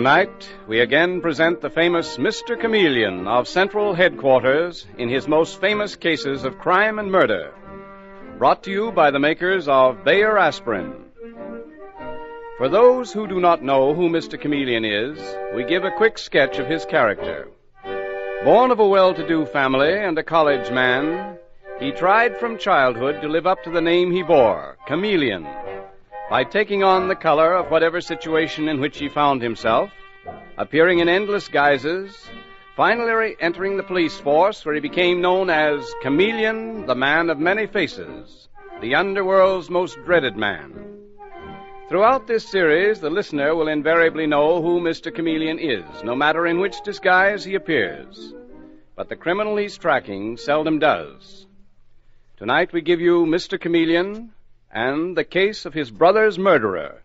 Tonight, we again present the famous Mr. Chameleon of Central Headquarters in his most famous cases of crime and murder. Brought to you by the makers of Bayer Aspirin. For those who do not know who Mr. Chameleon is, we give a quick sketch of his character. Born of a well-to-do family and a college man, he tried from childhood to live up to the name he bore, Chameleon, by taking on the color of whatever situation in which he found himself, appearing in endless guises, finally entering the police force where he became known as Chameleon, the man of many faces, the underworld's most dreaded man. Throughout this series, the listener will invariably know who Mr. Chameleon is, no matter in which disguise he appears. But the criminal he's tracking seldom does. Tonight we give you Mr. Chameleon and the case of his brother's murderer.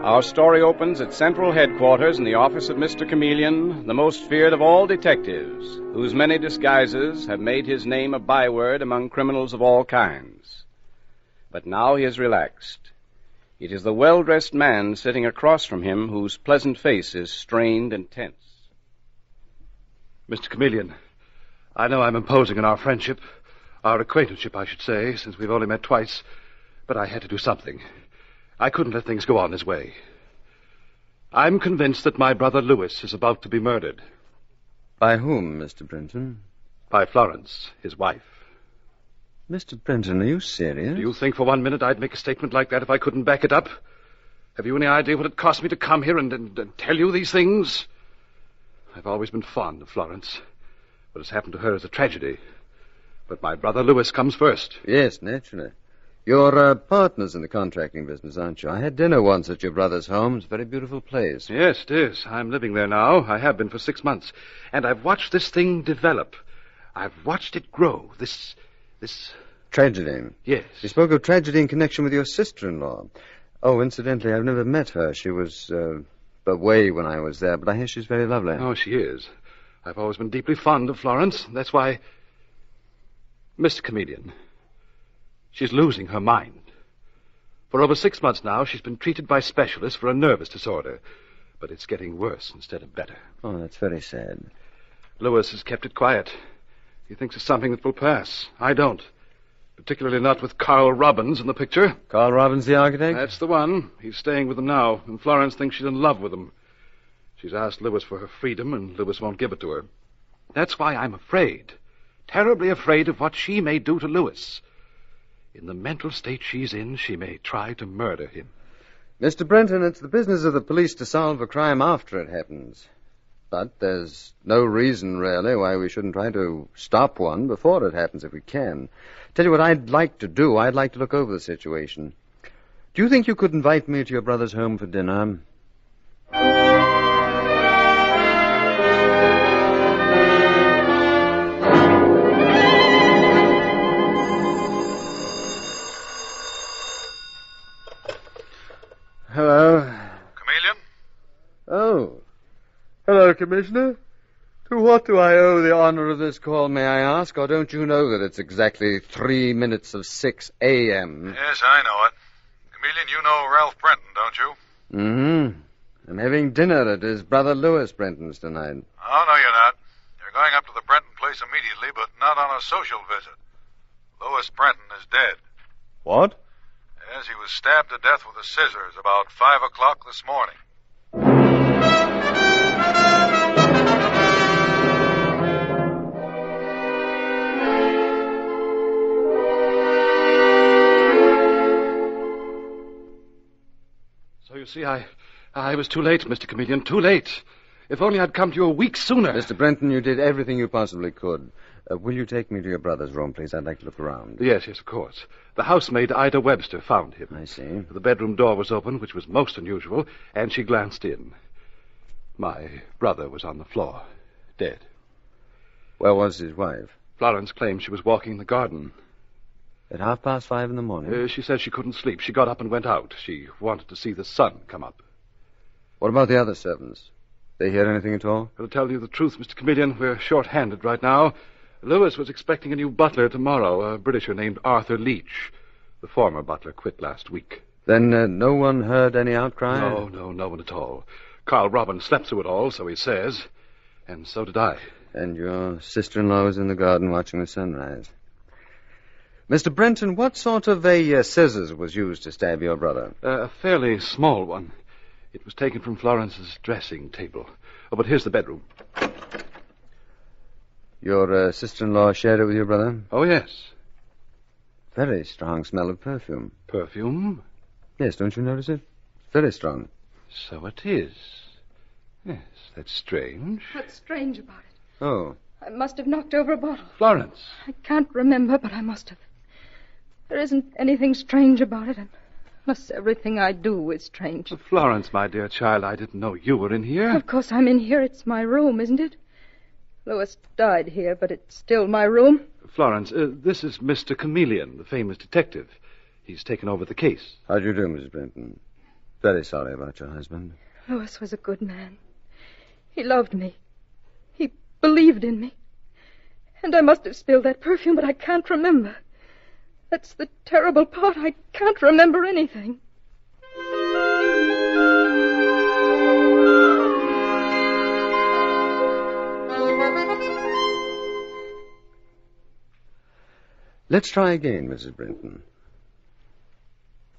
Our story opens at Central Headquarters in the office of Mr. Chameleon, the most feared of all detectives, whose many disguises have made his name a byword among criminals of all kinds. But now he is relaxed. It is the well-dressed man sitting across from him whose pleasant face is strained and tense. Mr. Chameleon, I know I'm imposing on our friendship, our acquaintanceship, I should say, since we've only met twice, but I had to do something. I couldn't let things go on this way. I'm convinced that my brother Louis is about to be murdered. By whom, Mr. Brenton? By Florence, his wife. Mr. Brenton, are you serious? Do you think for 1 minute I'd make a statement like that if I couldn't back it up? Have you any idea what it cost me to come here and tell you these things? I've always been fond of Florence. What has happened to her is a tragedy. But my brother Louis comes first. Yes, naturally. You're partners in the contracting business, aren't you? I had dinner once at your brother's home. It's a very beautiful place. Yes, it is. I'm living there now. I have been for 6 months. And I've watched this thing develop. I've watched it grow. This... Tragedy? Yes. You spoke of tragedy in connection with your sister-in-law. Oh, incidentally, I've never met her. She was away when I was there, but I hear she's very lovely. Oh, she is. I've always been deeply fond of Florence. That's why... Mr. Chameleon... She's losing her mind. For over 6 months now, she's been treated by specialists for a nervous disorder. But it's getting worse instead of better. Oh, that's very sad. Louis has kept it quiet. He thinks it's something that will pass. I don't. Particularly not with Carl Robbins in the picture. Carl Robbins, the architect? That's the one. He's staying with them now, and Florence thinks she's in love with him. She's asked Louis for her freedom, and Louis won't give it to her. That's why I'm afraid. Terribly afraid of what she may do to Louis. In the mental state she's in, she may try to murder him. Mr. Brenton, it's the business of the police to solve a crime after it happens. But there's no reason, really, why we shouldn't try to stop one before it happens if we can. Tell you what I'd like to do. I'd like to look over the situation. Do you think you could invite me to your brother's home for dinner? Hello. Chameleon? Oh. Hello, Commissioner. To what do I owe the honor of this call, may I ask? Or don't you know that it's exactly 3 minutes of 6 a.m.? Yes, I know it. Chameleon, you know Ralph Brenton, don't you? Mm-hmm. I'm having dinner at his brother Louis Brenton's tonight. Oh, no, you're not. You're going up to the Brenton place immediately, but not on a social visit. Louis Brenton is dead. What? Yes, he was stabbed to death with the scissors about 5 o'clock this morning. So you see, I was too late, Mr. Chameleon, too late. If only I'd come to you a week sooner. Mr. Brenton, you did everything you possibly could. Will you take me to your brother's room, please? I'd like to look around. Yes, of course. The housemaid, Ida Webster, found him. I see. The bedroom door was open, which was most unusual, and she glanced in. My brother was on the floor, dead. Where was his wife? Florence claims she was walking in the garden. At 5:30 in the morning? She said she couldn't sleep. She got up and went out. She wanted to see the sun come up. What about the other servants? They hear anything at all? To tell you the truth, Mr. Chameleon, we're short-handed right now. Lewis was expecting a new butler tomorrow, a Britisher named Arthur Leach. The former butler quit last week. Then no one heard any outcry? No one at all. Carl Robbins slept through it all, so he says. And so did I. And your sister-in-law was in the garden watching the sunrise. Mr. Brenton, what sort of a scissors was used to stab your brother? A fairly small one. It was taken from Florence's dressing table. Oh, but here's the bedroom. Your sister-in-law shared it with your brother? Oh, yes. Very strong smell of perfume. Perfume? Yes, don't you notice it? Very strong. So it is. Yes, that's strange. What's strange about it? Oh. I must have knocked over a bottle. Florence. I can't remember, but I must have. There isn't anything strange about it, unless everything I do is strange. Florence, my dear child, I didn't know you were in here. Of course I'm in here. It's my room, isn't it? Lois died here, but it's still my room. Florence, this is Mr. Chameleon, the famous detective. He's taken over the case. How do you do, Mrs. Brenton? Very sorry about your husband. Lois was a good man. He loved me. He believed in me. And I must have spilled that perfume, but I can't remember. That's the terrible part. I can't remember anything. Let's try again, Mrs. Brenton.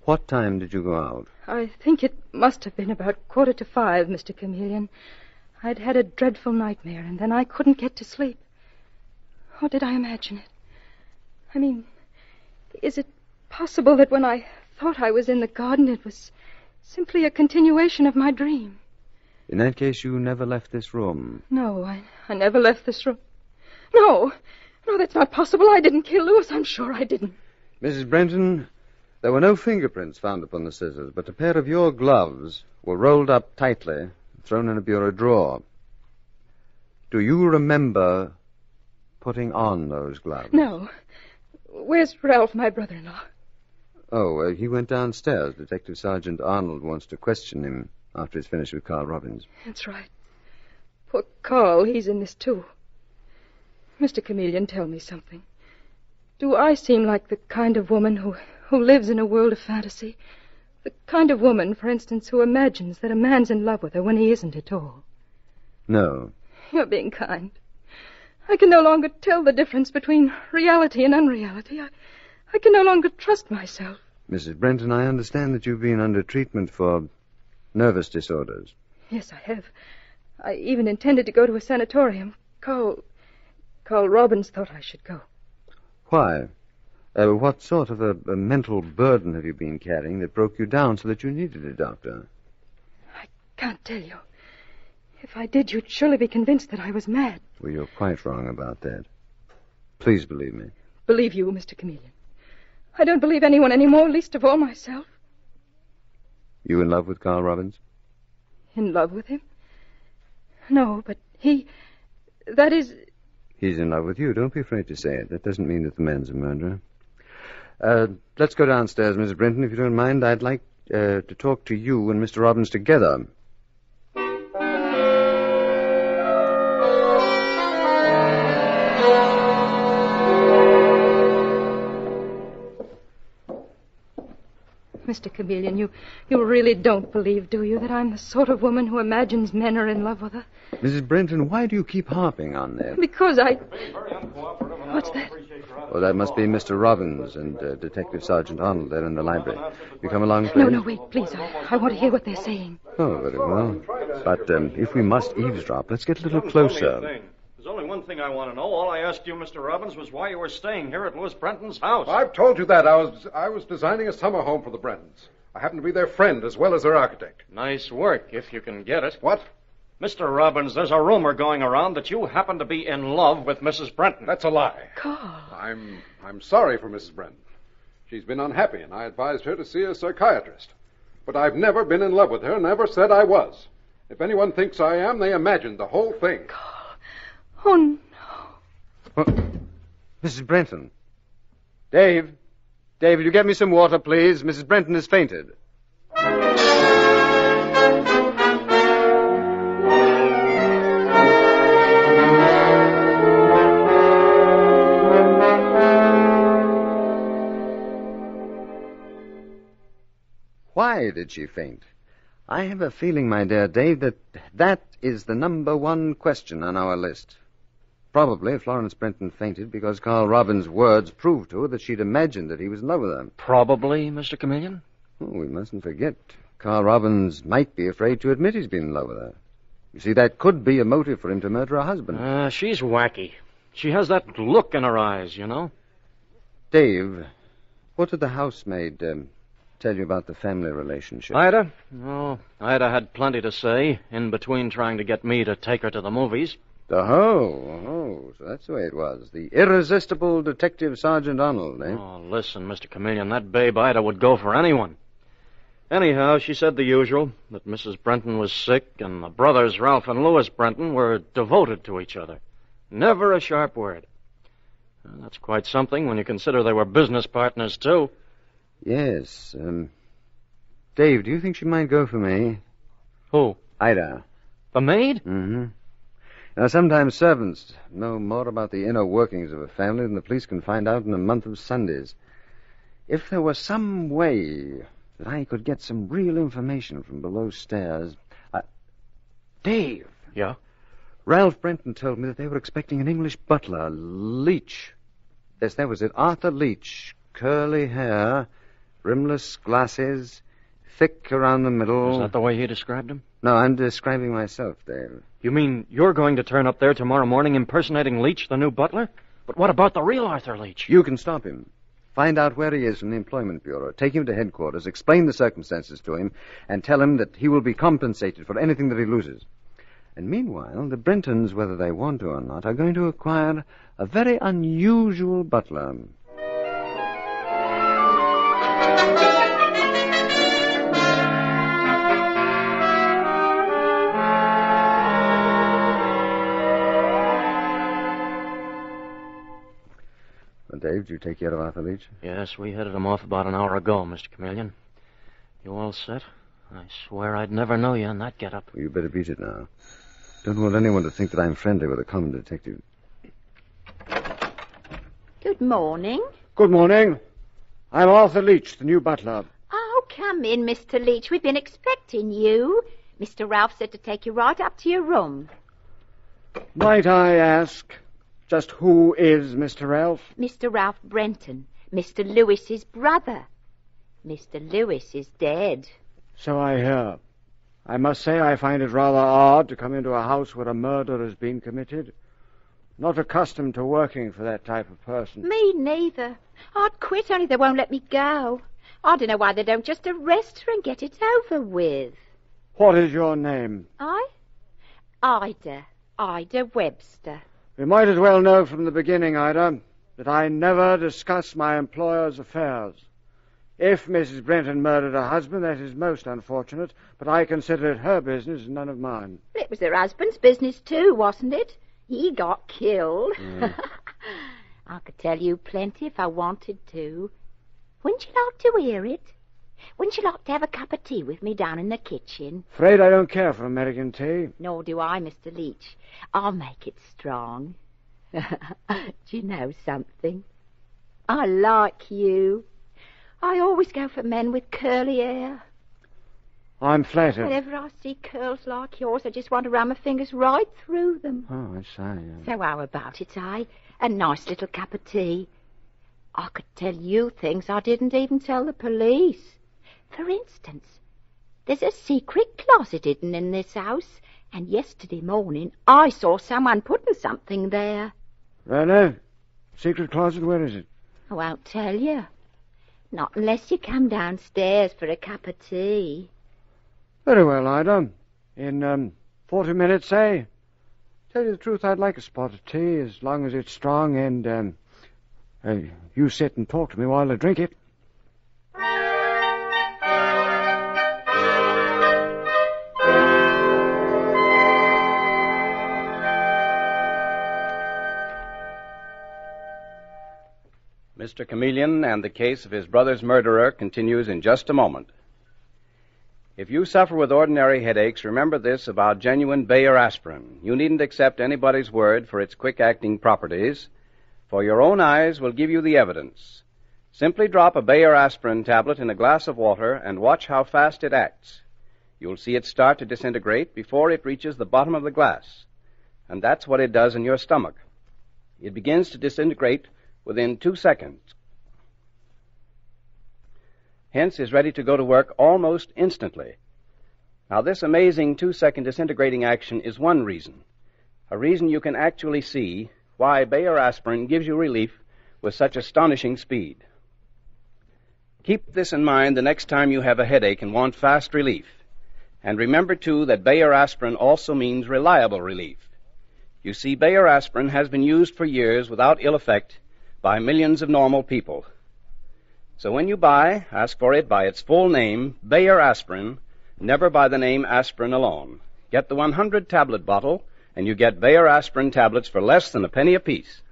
What time did you go out? I think it must have been about 5:15, Mr. Chameleon. I'd had a dreadful nightmare, and then I couldn't get to sleep. Or did I imagine it? I mean, is it possible that when I thought I was in the garden, it was simply a continuation of my dream? In that case, you never left this room. No, I never left this room. No, that's not possible. I didn't kill Lewis. I'm sure I didn't. Mrs. Brenton, there were no fingerprints found upon the scissors, but a pair of your gloves were rolled up tightly and thrown in a bureau drawer. Do you remember putting on those gloves? No. Where's Ralph, my brother-in-law? Oh, he went downstairs. Detective Sergeant Arnold wants to question him after he's finished with Carl Robbins. That's right. Poor Carl, he's in this too. Mr. Chameleon, tell me something. Do I seem like the kind of woman who lives in a world of fantasy? The kind of woman, for instance, who imagines that a man's in love with her when he isn't at all? No. You're being kind. I can no longer tell the difference between reality and unreality. I can no longer trust myself. Mrs. Brenton, I understand that you've been under treatment for nervous disorders. Yes, I have. I even intended to go to a sanatorium. Carl Robbins thought I should go. Why? What sort of a mental burden have you been carrying that broke you down so that you needed a doctor? I can't tell you. If I did, you'd surely be convinced that I was mad. Well, you're quite wrong about that. Please believe me. Believe you, Mr. Chameleon. I don't believe anyone anymore, least of all myself. You in love with Carl Robbins? In love with him? No, but that is... He's in love with you. Don't be afraid to say it. That doesn't mean that the man's a murderer. Let's go downstairs, Mrs. Brenton, if you don't mind. I'd like to talk to you and Mr. Robbins together. Mr. Chameleon, you really don't believe, do you, that I'm the sort of woman who imagines men are in love with her? Mrs. Brenton, why do you keep harping on that? Because What's that? Oh, that must be Mr. Robbins and Detective Sergeant Arnold. They're in the library. You come along, please? No, wait, please. I want to hear what they're saying. Oh, very well. But if we must eavesdrop, let's get a little closer. There's only one thing I want to know. All I asked you, Mr. Robbins, was why you were staying here at Louis Brenton's house. I've told you that. I was designing a summer home for the Brentons. I happen to be their friend as well as their architect. Nice work, if you can get it. What? Mr. Robbins, there's a rumor going around that you happen to be in love with Mrs. Brenton. That's a lie. Carl. I'm sorry for Mrs. Brenton. She's been unhappy, and I advised her to see a psychiatrist. But I've never been in love with her, never said I was. If anyone thinks I am, they imagined the whole thing. Carl. Oh, no. Mrs. Brenton. Dave, will you get me some water, please? Mrs. Brenton has fainted. Why did she faint? I have a feeling, my dear Dave, that is the number one question on our list. Probably Florence Brenton fainted because Carl Robbins' words proved to her that she'd imagined that he was in love with her. Probably, Mr. Chameleon? Oh, we mustn't forget. Carl Robbins might be afraid to admit he's been in love with her. You see, that could be a motive for him to murder her husband. She's wacky. She has that look in her eyes, you know. Dave, what did the housemaid tell you about the family relationship? Ida? Oh, Ida had plenty to say, in between trying to get me to take her to the movies. Oh, so that's the way it was. The irresistible Detective Sergeant Arnold, eh? Oh, listen, Mr. Chameleon, that babe Ida would go for anyone. Anyhow, she said the usual, that Mrs. Brenton was sick, and the brothers Ralph and Louis Brenton were devoted to each other. Never a sharp word. Well, that's quite something when you consider they were business partners, too. Yes. Dave, do you think she might go for me? Who? Ida. The maid? Mm-hmm. Now, sometimes servants know more about the inner workings of a family than the police can find out in a month of Sundays. If there were some way that I could get some real information from below stairs... Dave! Yeah? Ralph Brenton told me that they were expecting an English butler, Leach. Yes, that was it, Arthur Leach. Curly hair, rimless glasses, thick around the middle. Is that the way he described him? No, I'm describing myself, Dave. You mean you're going to turn up there tomorrow morning impersonating Leach, the new butler? But what about the real Arthur Leach? You can stop him. Find out where he is from the Employment Bureau. Take him to headquarters, explain the circumstances to him, and tell him that he will be compensated for anything that he loses. And meanwhile, the Brentons, whether they want to or not, are going to acquire a very unusual butler. Well, Dave, did you take care of Arthur Leach? Yes, we headed him off about an hour ago, Mr. Chameleon. You all set? I swear I'd never know you in that getup. Well, you better beat it now. Don't want anyone to think that I'm friendly with a common detective. Good morning. Good morning. I'm Arthur Leach, the new butler. Oh, come in, Mr. Leach. We've been expecting you. Mr. Ralph said to take you right up to your room. Might I ask, just who is Mr. Ralph? Mr. Ralph Brenton, Mr. Lewis's brother. Mr. Lewis is dead. So I hear. I must say I find it rather odd to come into a house where a murder has been committed. Not accustomed to working for that type of person. Me neither. I'd quit, only they won't let me go. I don't know why they don't just arrest her and get it over with. What is your name? Ida Webster. You might as well know from the beginning, Ida, that I never discuss my employer's affairs. If Mrs. Brenton murdered her husband, that is most unfortunate, but I consider it her business and none of mine. It was her husband's business too, wasn't it? He got killed. I could tell you plenty if I wanted to. Wouldn't you like to hear it? Wouldn't you like to have a cup of tea with me down in the kitchen? Afraid I don't care for American tea. Nor do I, Mr. Leach. I'll make it strong. Do you know something? I like you. I always go for men with curly hair. I'm flattered. Whenever I see curls like yours, I just want to run my fingers right through them. Oh, I see. So how about it, eh? A nice little cup of tea. I could tell you things I didn't even tell the police. For instance, there's a secret closet hidden in this house, and yesterday morning I saw someone putting something there. Really? Secret closet, where is it? I won't tell you. Not unless you come downstairs for a cup of tea. Very well, Ida. In 40 minutes, say. Tell you the truth, I'd like a spot of tea, as long as it's strong, and you sit and talk to me while I drink it. Mr. Chameleon and the case of his brother's murderer continues in just a moment. If you suffer with ordinary headaches, remember this about genuine Bayer aspirin. You needn't accept anybody's word for its quick-acting properties, for your own eyes will give you the evidence. Simply drop a Bayer aspirin tablet in a glass of water and watch how fast it acts. You'll see it start to disintegrate before it reaches the bottom of the glass. And that's what it does in your stomach. It begins to disintegrate within 2 seconds. Hence is ready to go to work almost instantly. Now, this amazing 2-second disintegrating action is one reason. A reason you can actually see why Bayer aspirin gives you relief with such astonishing speed. Keep this in mind the next time you have a headache and want fast relief. And remember, too, that Bayer aspirin also means reliable relief. You see, Bayer aspirin has been used for years without ill effect by millions of normal people. So when you buy, ask for it by its full name, Bayer aspirin, never by the name aspirin alone. Get the 100-tablet bottle, and you get Bayer aspirin tablets for less than a penny apiece.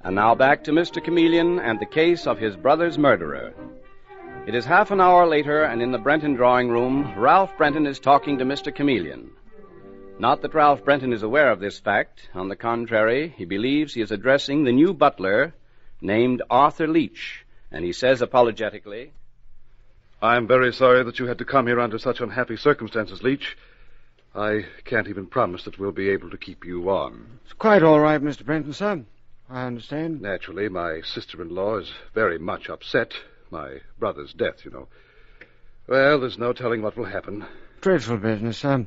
And now back to Mr. Chameleon and the case of his brother's murderer. It is half an hour later, and in the Brenton drawing room, Ralph Brenton is talking to Mr. Chameleon. Not that Ralph Brenton is aware of this fact. On the contrary, he believes he is addressing the new butler named Arthur Leach, and he says apologetically, I'm very sorry that you had to come here under such unhappy circumstances, Leach. I can't even promise that we'll be able to keep you on. It's quite all right, Mr. Brenton, sir. I understand. Naturally, my sister-in-law is very much upset. My brother's death, you know. Well, there's no telling what will happen. Dreadful business, sir.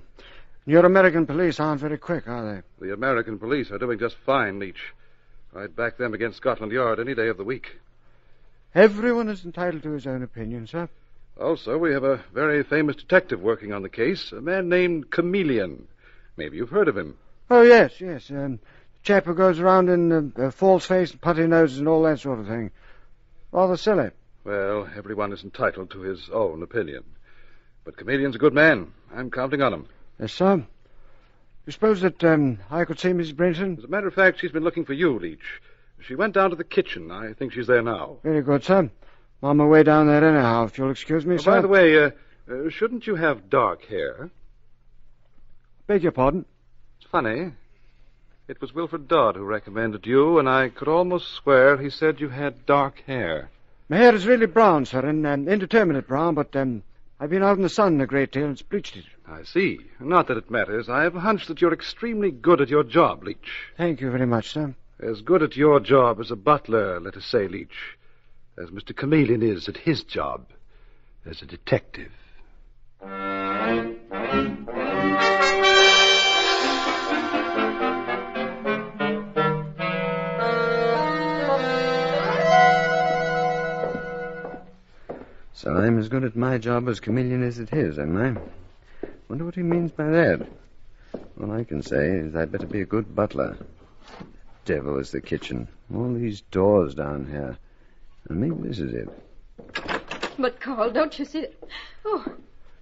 Your American police aren't very quick, are they? The American police are doing just fine, Leach. I'd back them against Scotland Yard any day of the week. Everyone is entitled to his own opinion, sir. Also, we have a very famous detective working on the case, a man named Chameleon. Maybe you've heard of him. Oh, yes. Chap who goes around in false face and putty noses and all that sort of thing. Rather silly. Well, everyone is entitled to his own opinion. But Chameleon's a good man. I'm counting on him. Yes, sir. You suppose that I could see Mrs. Brenton? As a matter of fact, she's been looking for you, Leach. She went down to the kitchen. I think she's there now. Very good, sir. I'm on my way down there anyhow, if you'll excuse me, sir. By the way, shouldn't you have dark hair? Beg your pardon? It's funny. It was Wilfred Dodd who recommended you, and I could almost swear he said you had dark hair. My hair is really brown, sir, and indeterminate brown, but I've been out in the sun a great deal and it's bleached it. I see. Not that it matters. I have a hunch that you're extremely good at your job, Leach. Thank you very much, sir. As good at your job as a butler, let us say, Leach, as Mr. Chameleon is at his job as a detective. So I'm as good at my job as Chameleon is at his, am I? Wonder what he means by that. All I can say is I'd better be a good butler. Devil is the kitchen. All these doors down here. And maybe this is it. But, Carl, don't you see it? Oh.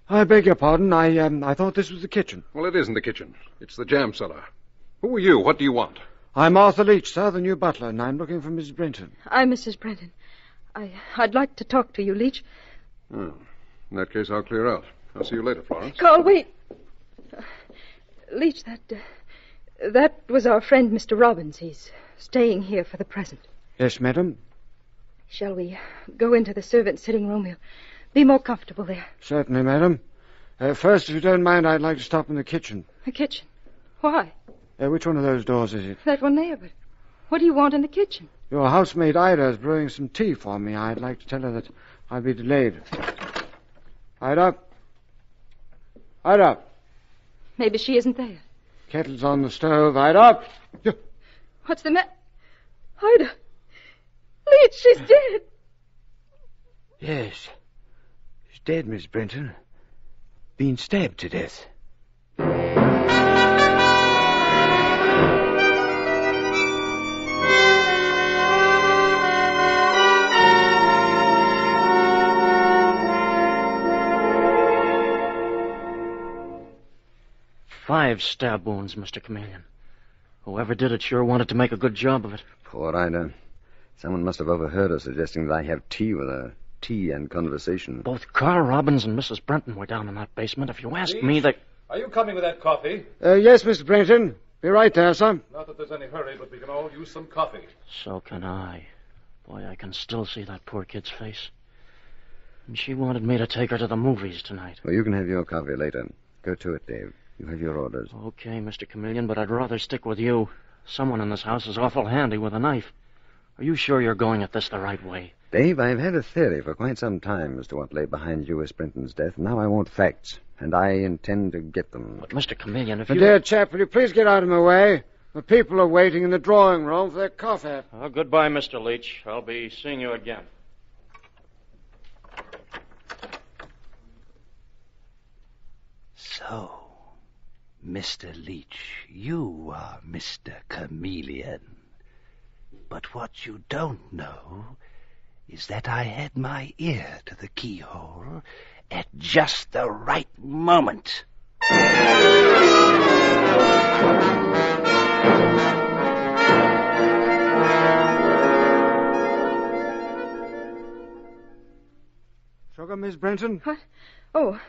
I beg your pardon. I thought this was the kitchen. Well, it isn't the kitchen. It's the jam cellar. Who are you? What do you want? I'm Arthur Leach, sir, the new butler, and I'm looking for Mrs. Brenton. I'm Mrs. Brenton. I'd like to talk to you, Leach. Oh, in that case, I'll clear out. I'll see you later, Florence. Carl, wait. Leach, that was our friend, Mr. Robbins. He's staying here for the present. Yes, madam. Shall we go into the servants' sitting room? He'll be more comfortable there. Certainly, madam. First, if you don't mind, I'd like to stop in the kitchen. The kitchen? Why? Which one of those doors is it? That one there, but what do you want in the kitchen? Your housemaid Ida is brewing some tea for me. I'd like to tell her that I'll be delayed. Ida? Ida? Maybe she isn't there. Kettle's on the stove. Ida? What's the matter? Ida! Leach, she's dead. Yes. She's dead, Miss Brenton. Been stabbed to death. Five stab wounds, Mr. Chameleon. Whoever did it sure wanted to make a good job of it. Poor Ida. Someone must have overheard her suggesting that I have tea with her. Tea and conversation. Both Carl Robbins and Mrs. Brenton were down in that basement. If you ask me, they... Are you coming with that coffee? Yes, Mr. Brenton. Be right there, sir. Not that there's any hurry, but we can all use some coffee. So can I. Boy, I can still see that poor kid's face. And she wanted me to take her to the movies tonight. Well, you can have your coffee later. Go to it, Dave. You have your orders. Okay, Mr. Chameleon, but I'd rather stick with you. Someone in this house is awful handy with a knife. Are you sure you're going at this the right way? Dave, I've had a theory for quite some time as to what lay behind Lewis Brenton's death. Now I want facts, and I intend to get them. But, Mr. Chameleon, if My you... dear chap, will you please get out of my way? The people are waiting in the drawing room for their coffee. Oh, goodbye, Mr. Leach. I'll be seeing you again. So, Mr. Leach, you are Mr. Chameleon. But what you don't know is that I had my ear to the keyhole at just the right moment. Sugar, Miss Brenton? What? Oh,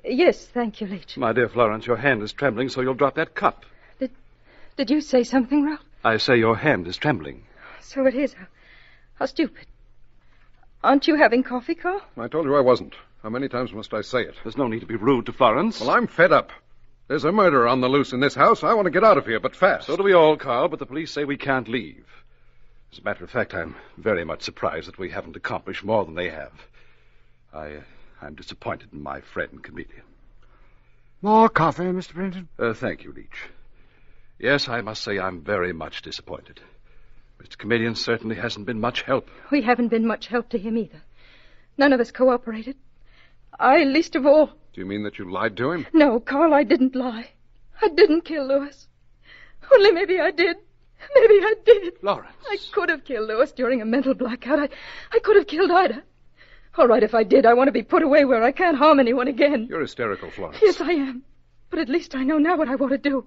yes, thank you, Leach. My dear Florence, your hand is trembling, so you'll drop that cup. Did you say something, Ralph? I say your hand is trembling. So it is. How stupid. Aren't you having coffee, Carl? I told you I wasn't. How many times must I say it? There's no need to be rude to Florence. Well, I'm fed up. There's a murderer on the loose in this house. I want to get out of here, but fast. So do we all, Carl, but the police say we can't leave. As a matter of fact, I'm very much surprised that we haven't accomplished more than they have. I'm disappointed in my friend, Chameleon. More coffee, Mr. Brenton? Thank you, Leach. Yes, I must say I'm very much disappointed. Mr. Chameleon certainly hasn't been much help. We haven't been much help to him either. None of us cooperated. I least of all. Do you mean that you lied to him? No, Carl, I didn't lie. I didn't kill Lewis. Only maybe I did. Maybe I did. Florence. I could have killed Lewis during a mental blackout. I could have killed Ida. All right, if I did, I want to be put away where I can't harm anyone again. You're hysterical, Florence. Yes, I am. But at least I know now what I want to do.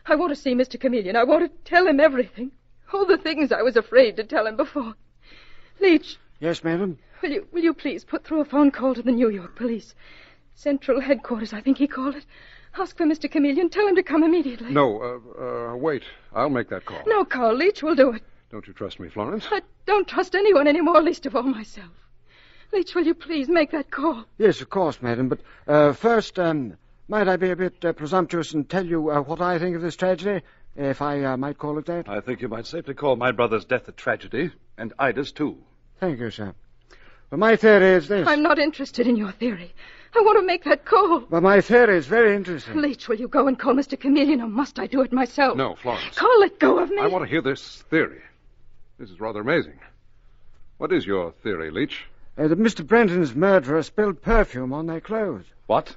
I want to see Mr. Chameleon. I want to tell him everything. All the things I was afraid to tell him before. Leach. Yes, madam? Will you please put through a phone call to the New York police? Central headquarters, I think he called it. Ask for Mr. Chameleon. Tell him to come immediately. No, wait. I'll make that call. No, Carl. Leach will do it. Don't you trust me, Florence? I don't trust anyone anymore, least of all myself. Leach, will you please make that call? Yes, of course, madam. But first, might I be a bit presumptuous and tell you what I think of this tragedy, if I might call it that? I think you might safely call my brother's death a tragedy, and Ida's too. Thank you, sir. Well, my theory is this. I'm not interested in your theory. I want to make that call. But my theory is very interesting. Leach, will you go and call Mr. Chameleon, or must I do it myself? No, Florence. Carl, let go of me. I want to hear this theory. This is rather amazing. What is your theory, Leach? That Mr. Brenton's murderer spilled perfume on their clothes. What?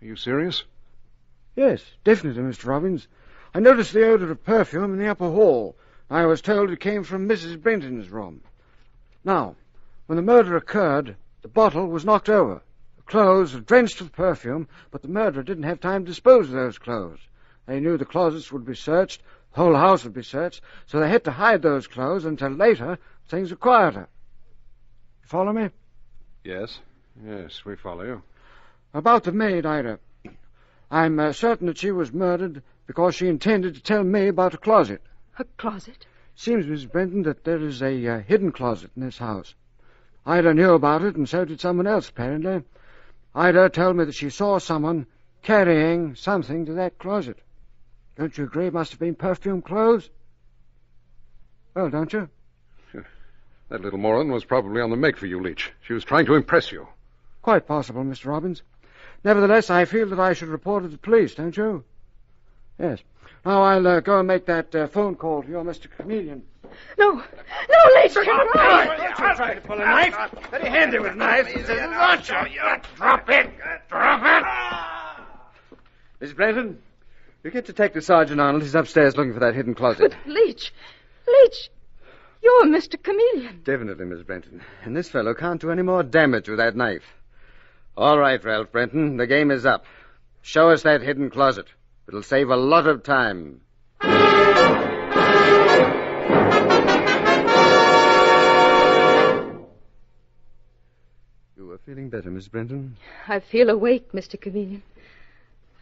Are you serious? Yes, definitely, Mr. Robbins. I noticed the odor of perfume in the upper hall. I was told it came from Mrs. Brenton's room. Now, when the murder occurred, the bottle was knocked over. The clothes were drenched with perfume, but the murderer didn't have time to dispose of those clothes. They knew the closets would be searched, the whole house would be searched, so they had to hide those clothes until later things were quieter. You follow me? Yes, we follow you. About the maid, Ida. I'm certain that she was murdered because she intended to tell me about a closet. A closet? Seems, Mrs. Brenton, that there is a hidden closet in this house. Ida knew about it, and so did someone else, apparently. Ida told me that she saw someone carrying something to that closet. Don't you agree it must have been perfume clothes? Well, don't you? That little moron was probably on the make for you, Leach. She was trying to impress you. Quite possible, Mr. Robbins. Nevertheless, I feel that I should report it to the police, don't you? Yes. Now I'll go and make that phone call to your Mr. Chameleon. No, Leach, come on! Don't try to pull a knife. Very handy with knives, aren't you? Drop it! Drop it! Miss Brenton, you get Detective Sergeant Arnold. He's upstairs looking for that hidden closet. But Leach, you're Mr. Chameleon. Definitely, Miss Brenton. And this fellow can't do any more damage with that knife. All right, Ralph Brenton, the game is up. Show us that hidden closet. It'll save a lot of time. You are feeling better, Miss Brenton? I feel awake, Mr. Chameleon.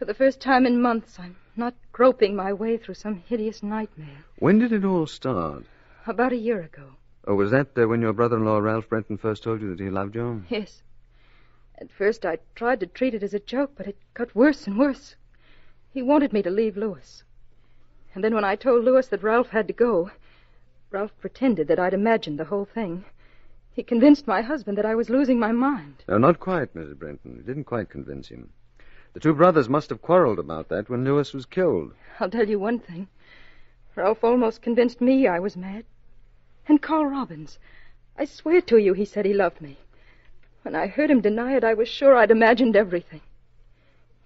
For the first time in months, I'm not groping my way through some hideous nightmare. When did it all start? About a year ago. Oh, was that when your brother-in-law, Ralph Brenton, first told you that he loved you? Yes. At first I tried to treat it as a joke, but it got worse and worse. He wanted me to leave Louis. And then when I told Louis that Ralph had to go, Ralph pretended that I'd imagined the whole thing. He convinced my husband that I was losing my mind. No, not quite, Mrs. Brenton. You didn't quite convince him. The two brothers must have quarreled about that when Louis was killed. I'll tell you one thing. Ralph almost convinced me I was mad. And Carl Robbins. I swear to you he said he loved me. When I heard him deny it, I was sure I'd imagined everything.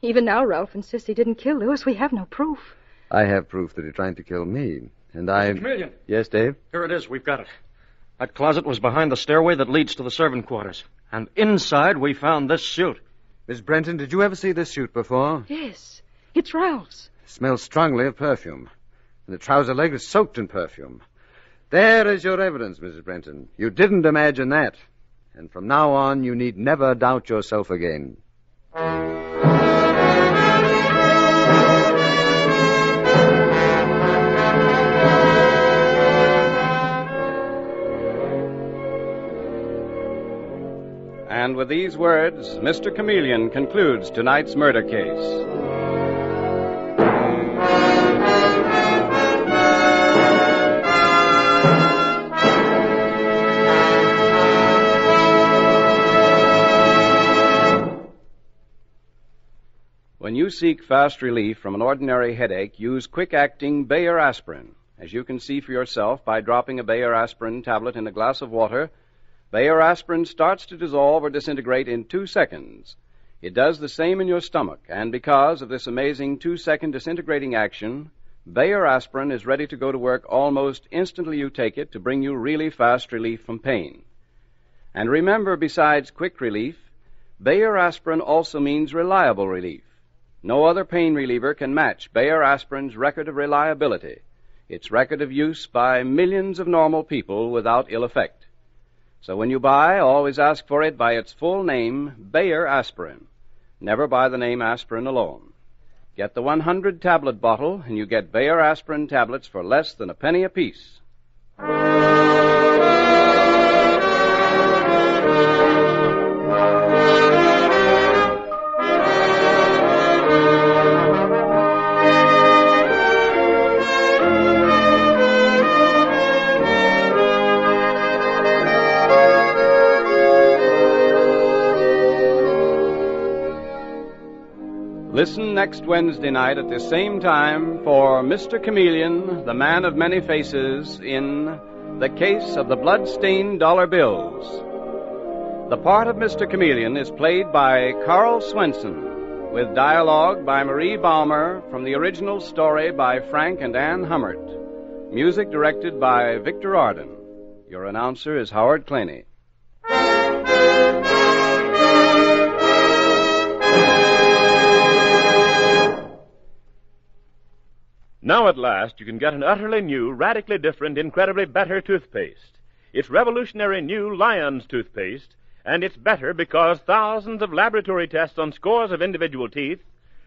Even now, Ralph insists he didn't kill Louis. We have no proof. I have proof that he tried to kill me. And I... Mr. Chameleon. Yes, Dave? Here it is. We've got it. That closet was behind the stairway that leads to the servant quarters. And inside we found this suit. Miss Brenton, did you ever see this suit before? Yes. It's Ralph's. It smells strongly of perfume. And the trouser leg is soaked in perfume. There is your evidence, Mrs. Brenton. You didn't imagine that. And from now on, you need never doubt yourself again. And with these words, Mr. Chameleon concludes tonight's murder case. When you seek fast relief from an ordinary headache, use quick-acting Bayer aspirin. As you can see for yourself by dropping a Bayer aspirin tablet in a glass of water, Bayer aspirin starts to dissolve or disintegrate in 2 seconds. It does the same in your stomach, and because of this amazing 2-second disintegrating action, Bayer aspirin is ready to go to work almost instantly you take it to bring you really fast relief from pain. And remember, besides quick relief, Bayer aspirin also means reliable relief. No other pain reliever can match Bayer aspirin's record of reliability, its record of use by millions of normal people without ill effect. So when you buy, always ask for it by its full name, Bayer aspirin. Never buy the name aspirin alone. Get the 100-tablet bottle, and you get Bayer aspirin tablets for less than a penny apiece. Listen next Wednesday night at the same time for Mr. Chameleon, the man of many faces, in The Case of the Blood-Stained Dollar Bills. The part of Mr. Chameleon is played by Carl Swenson, with dialogue by Marie Baumer from the original story by Frank and Ann Hummert. Music directed by Victor Arden. Your announcer is Howard Claney. Now at last you can get an utterly new, radically different, incredibly better toothpaste. It's revolutionary new Lion's toothpaste, and it's better because thousands of laboratory tests on scores of individual teeth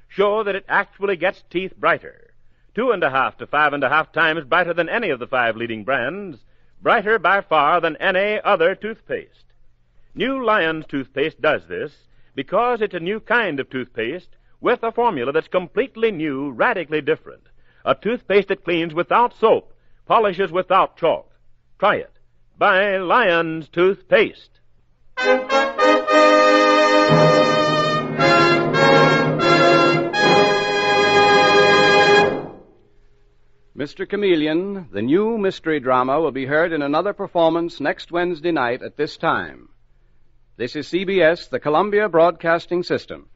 show that it actually gets teeth brighter. 2.5 to 5.5 times brighter than any of the 5 leading brands, brighter by far than any other toothpaste. New Lion's toothpaste does this because it's a new kind of toothpaste with a formula that's completely new, radically different. A toothpaste that cleans without soap, polishes without chalk. Try it. Buy Lion's toothpaste. Mr. Chameleon, the new mystery drama, will be heard in another performance next Wednesday night at this time. This is CBS, the Columbia Broadcasting System.